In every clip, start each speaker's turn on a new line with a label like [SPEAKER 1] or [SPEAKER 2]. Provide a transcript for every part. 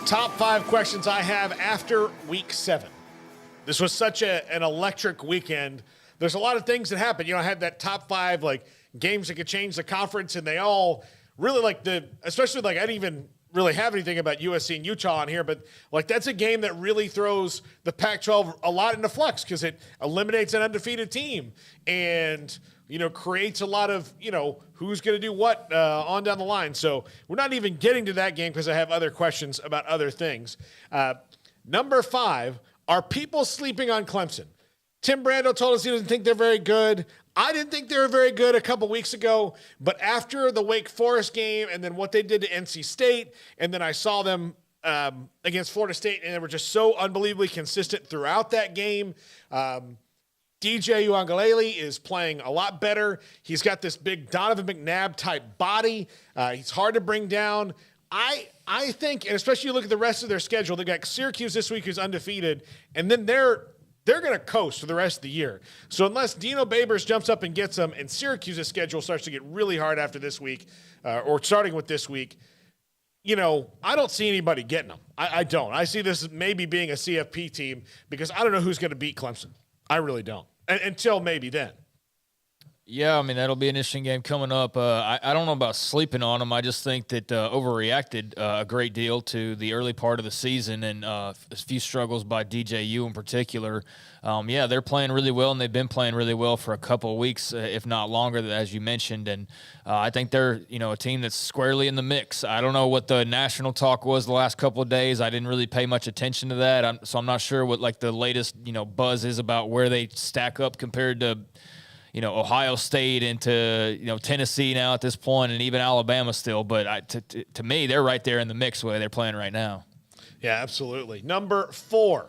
[SPEAKER 1] Top 5 questions I have after week 7. This was such an electric weekend. There's a lot of things that happened. I had that top 5 games that could change the conference, and they all really especially I didn't even really have anything about USC and Utah on here, but that's a game that really throws the Pac-12 a lot into flux because it eliminates an undefeated team and creates a lot of, who's going to do what on down the line. So we're not even getting to that game because I have other questions about other things. Number 5, are people sleeping on Clemson? Tim Brando told us he doesn't think they're very good. I didn't think they were very good a couple weeks ago, but after the Wake Forest game and then what they did to NC State, and then I saw them against Florida State, and they were just so unbelievably consistent throughout that game. DJ Uiagalelei is playing a lot better. He's got this big Donovan McNabb type body. He's hard to bring down. I think, and especially you look at the rest of their schedule, they got Syracuse this week who's undefeated, and then they're going to coast for the rest of the year. So unless Dino Babers jumps up and gets them, and Syracuse's schedule starts to get really hard after this week, or starting with this week, I don't see anybody getting them. I don't. I see this as maybe being a CFP team because I don't know who's going to beat Clemson. I really don't. Until maybe then.
[SPEAKER 2] Yeah, that'll be an interesting game coming up. I don't know about sleeping on them. I just think that overreacted a great deal to the early part of the season and a few struggles by DJU in particular. They're playing really well, and they've been playing really well for a couple of weeks, if not longer, as you mentioned. And I think they're a team that's squarely in the mix. I don't know what the national talk was the last couple of days. I didn't really pay much attention to that, so I'm not sure what the latest buzz is about where they stack up compared to Ohio State into, Tennessee now at this point, and even Alabama still. But to me, they're right there in the mix where they're playing right now.
[SPEAKER 1] Yeah, absolutely. Number 4,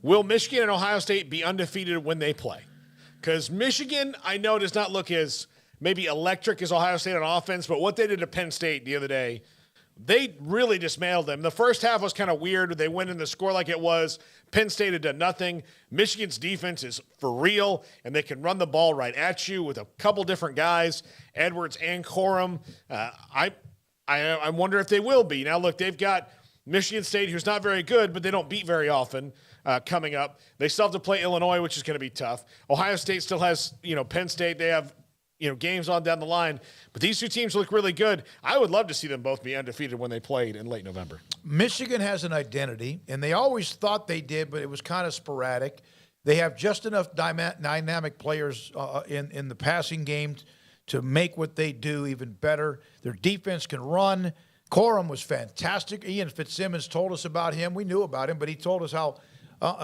[SPEAKER 1] will Michigan and Ohio State be undefeated when they play? Because Michigan, I know, does not look as maybe electric as Ohio State on offense, but what they did to Penn State the other day, they really dismantled them. The first half was kind of weird. They went in the score like it was. Penn State had done nothing. Michigan's defense is for real, and they can run the ball right at you with a couple different guys, Edwards and Corum. I wonder if they will be. Now, look, they've got Michigan State, who's not very good, but they don't beat very often coming up. They still have to play Illinois, which is going to be tough. Ohio State still has, Penn State. They have games on down the line. But these two teams look really good. I would love to see them both be undefeated when they played in late November.
[SPEAKER 3] Michigan has an identity, and they always thought they did, but it was kind of sporadic. They have just enough dynamic players in the passing game to make what they do even better. Their defense can run. Corum was fantastic. Ian Fitzsimmons told us about him. We knew about him, but he told us how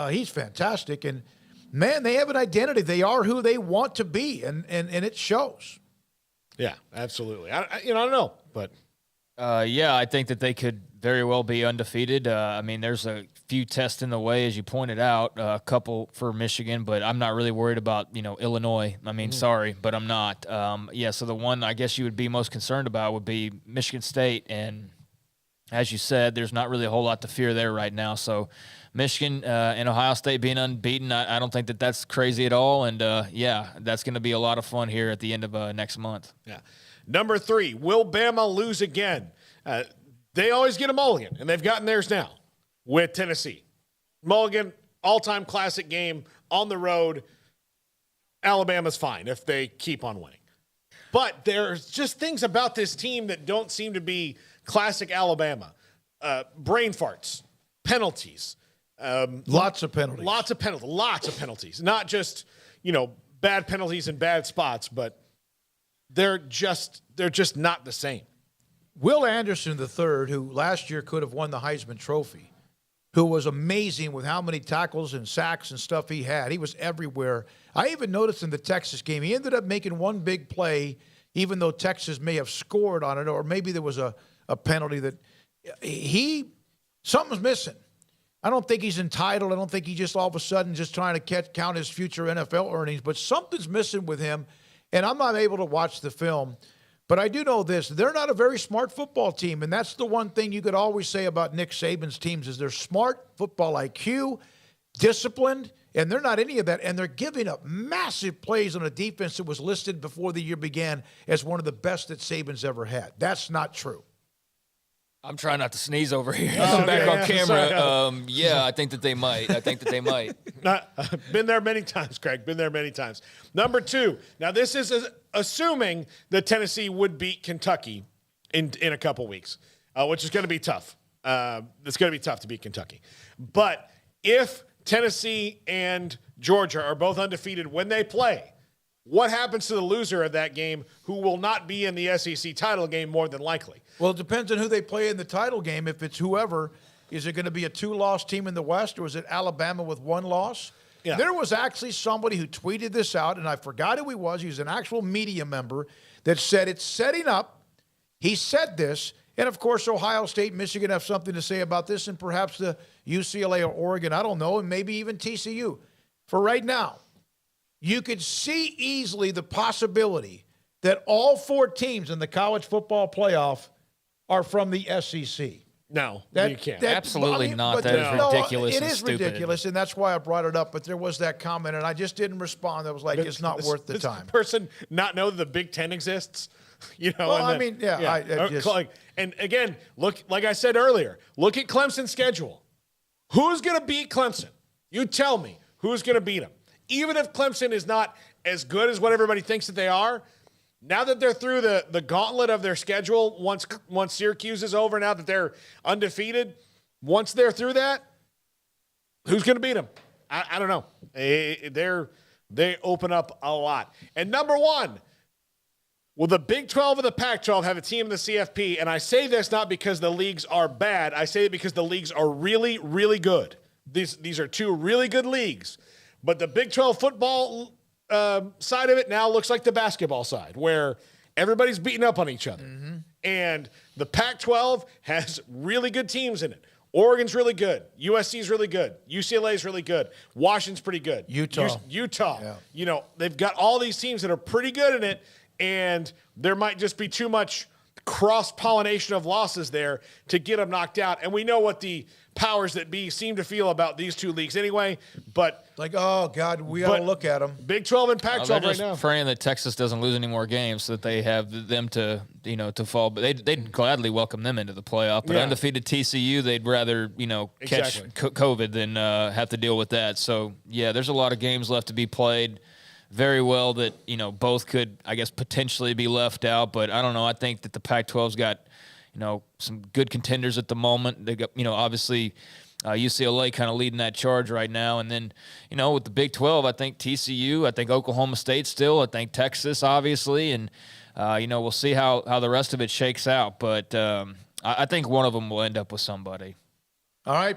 [SPEAKER 3] he's fantastic. And man, they have an identity. They are who they want to be, and it shows.
[SPEAKER 1] Yeah, absolutely. I don't know, but
[SPEAKER 2] I think that they could very well be undefeated. There's a few tests in the way, as you pointed out, a couple for Michigan, but I'm not really worried about Illinois. Sorry, but I'm not. So the one I guess you would be most concerned about would be Michigan State, and as you said, there's not really a whole lot to fear there right now. So Michigan and Ohio State being unbeaten, I don't think that that's crazy at all. And, that's going to be a lot of fun here at the end of next month.
[SPEAKER 1] Yeah. Number 3, will Bama lose again? They always get a mulligan, and they've gotten theirs now with Tennessee. Mulligan, all-time classic game on the road. Alabama's fine if they keep on winning. But there's just things about this team that don't seem to be classic Alabama. Brain farts, penalties.
[SPEAKER 3] Lots of penalties.
[SPEAKER 1] Lots of penalties. Not just, bad penalties in bad spots, but they're just not the same.
[SPEAKER 3] Will Anderson III, who last year could have won the Heisman Trophy, who was amazing with how many tackles and sacks and stuff he had. He was everywhere. I even noticed in the Texas game, he ended up making one big play, even though Texas may have scored on it, or maybe there was a penalty that something's missing. I don't think he's entitled. I don't think he's just all of a sudden just trying to count his future NFL earnings, but something's missing with him, and I'm not able to watch the film. But I do know this. They're not a very smart football team, and that's the one thing you could always say about Nick Saban's teams is they're smart, football IQ, disciplined, and they're not any of that. And they're giving up massive plays on a defense that was listed before the year began as one of the best that Saban's ever had. That's not true.
[SPEAKER 2] I'm trying not to sneeze over here.
[SPEAKER 1] Oh,
[SPEAKER 2] Back
[SPEAKER 1] okay,
[SPEAKER 2] on
[SPEAKER 1] yeah,
[SPEAKER 2] camera.
[SPEAKER 1] sorry.
[SPEAKER 2] Yeah, I think that they might.
[SPEAKER 1] Been there many times, Craig. Been there many times. Number 2. Now, this is assuming that Tennessee would beat Kentucky in a couple weeks, which is going to be tough. It's going to be tough to beat Kentucky. But if Tennessee and Georgia are both undefeated when they play, what happens to the loser of that game who will not be in the SEC title game more than likely?
[SPEAKER 3] Well, it depends on who they play in the title game. If it's whoever, is it going to be a 2-loss team in the West, or is it Alabama with 1 loss?
[SPEAKER 1] Yeah.
[SPEAKER 3] There was actually somebody who tweeted this out, and I forgot who he was. He was an actual media member that said it's setting up. He said this, and of course, Ohio State, Michigan have something to say about this, and perhaps the UCLA or Oregon, I don't know, and maybe even TCU. For right now, you could see easily the possibility that all 4 teams in the college football playoff are from the SEC.
[SPEAKER 1] No,
[SPEAKER 3] That-
[SPEAKER 1] you can't.
[SPEAKER 3] that-
[SPEAKER 2] Absolutely not.
[SPEAKER 3] but
[SPEAKER 2] That is
[SPEAKER 3] no,
[SPEAKER 2] ridiculous
[SPEAKER 3] It
[SPEAKER 2] and
[SPEAKER 3] is
[SPEAKER 2] stupid.
[SPEAKER 3] ridiculous, and that's why I brought it up. But there was that comment, and I just didn't respond. I was like, it's not worth the
[SPEAKER 1] Does
[SPEAKER 3] time.
[SPEAKER 1] the person not know that the Big Ten exists? You know,
[SPEAKER 3] Well,
[SPEAKER 1] and
[SPEAKER 3] I mean, yeah, I just-
[SPEAKER 1] and again, look, like I said earlier, look at Clemson's schedule. Who's going to beat Clemson? You tell me who's going to beat them. Even if Clemson is not as good as what everybody thinks that they are, now that they're through the gauntlet of their schedule, once Syracuse is over, now that they're undefeated, once they're through that, who's going to beat them? I don't know. They open up a lot. And number 1, will the Big 12 and the Pac-12 have a team in the CFP? And I say this not because the leagues are bad. I say it because the leagues are really, really good. These are 2 really good leagues. But the Big 12 football side of it now looks like the basketball side, where everybody's beating up on each other.
[SPEAKER 3] Mm-hmm.
[SPEAKER 1] And the Pac-12 has really good teams in it. Oregon's really good. USC's really good. UCLA's really good. Washington's pretty good.
[SPEAKER 3] Utah.
[SPEAKER 1] Yeah. You know, they've got all these teams that are pretty good in it, and there might just be too much cross-pollination of losses there to get them knocked out. And we know what the powers that be seem to feel about these 2 leagues anyway, but
[SPEAKER 3] Like, oh, God, we got to
[SPEAKER 1] But-
[SPEAKER 3] look at them.
[SPEAKER 1] Big 12 and
[SPEAKER 2] They're
[SPEAKER 1] Pac-12 right
[SPEAKER 2] just
[SPEAKER 1] now.
[SPEAKER 2] praying that Texas doesn't lose any more games so that they have them to fall. But they'd gladly welcome them into the playoff. But
[SPEAKER 1] Yeah.
[SPEAKER 2] undefeated TCU, they'd rather catch
[SPEAKER 1] Exactly.
[SPEAKER 2] COVID than have to deal with that. So yeah, there's a lot of games left to be played. Very well that both could, I guess, potentially be left out. But I don't know. I think that the Pac-12's got some good contenders at the moment. They got obviously. UCLA kind of leading that charge right now. And then, with the Big 12, I think TCU, I think Oklahoma State still, I think Texas, obviously. And, we'll see how the rest of it shakes out. But I think one of them will end up with somebody.
[SPEAKER 3] All right.